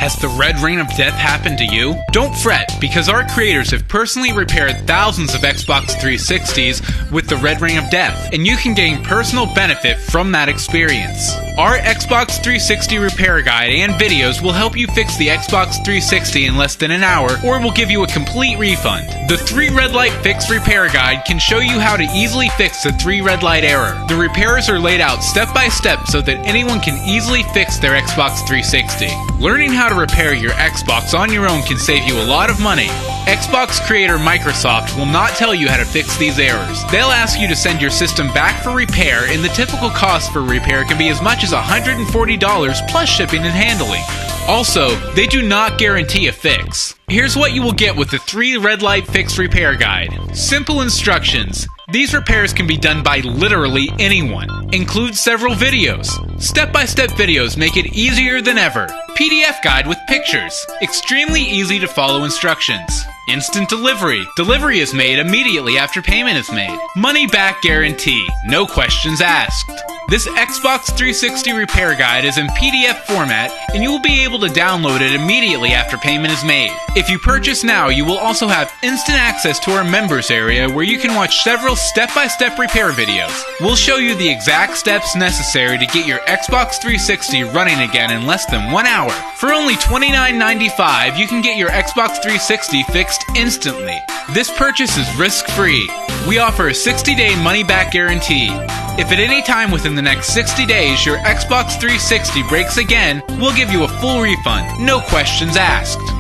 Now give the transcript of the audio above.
Has the red ring of death happened to you? Don't fret, because our creators have personally repaired thousands of Xbox 360s with the red ring of death, and you can gain personal benefit from that experience. Our Xbox 360 repair guide and videos will help you fix the Xbox 360 in less than an hour, or will give you a complete refund. The 3 red light fix repair guide can show you how to easily fix the 3 red light error. The repairs are laid out step by step so that anyone can easily fix their Xbox 360. Learning how to repair your Xbox on your own can save you a lot of money. Xbox creator Microsoft will not tell you how to fix these errors. They'll ask you to send your system back for repair, and the typical cost for repair can be as much as $140 plus shipping and handling. Also, they do not guarantee a fix. Here's what you will get with the 3 red light fix repair guide. Simple instructions. These repairs can be done by literally anyone. Include several videos. Step-by-step videos make it easier than ever. PDF guide with pictures. Extremely easy to follow instructions. Instant delivery. Delivery is made immediately after payment is made. Money back guarantee. No questions asked. This Xbox 360 repair guide is in PDF format, and you will be able to download it immediately after payment is made. If you purchase now, you will also have instant access to our members area where you can watch several step-by-step repair videos. We'll show you the exact steps necessary to get your Xbox 360 running again in less than 1 hour. For only $29.95, you can get your Xbox 360 fixed instantly. This purchase is risk-free. We offer a 60-day money-back guarantee. If at any time within the next 60 days your Xbox 360 breaks again, we'll give you a full refund, no questions asked.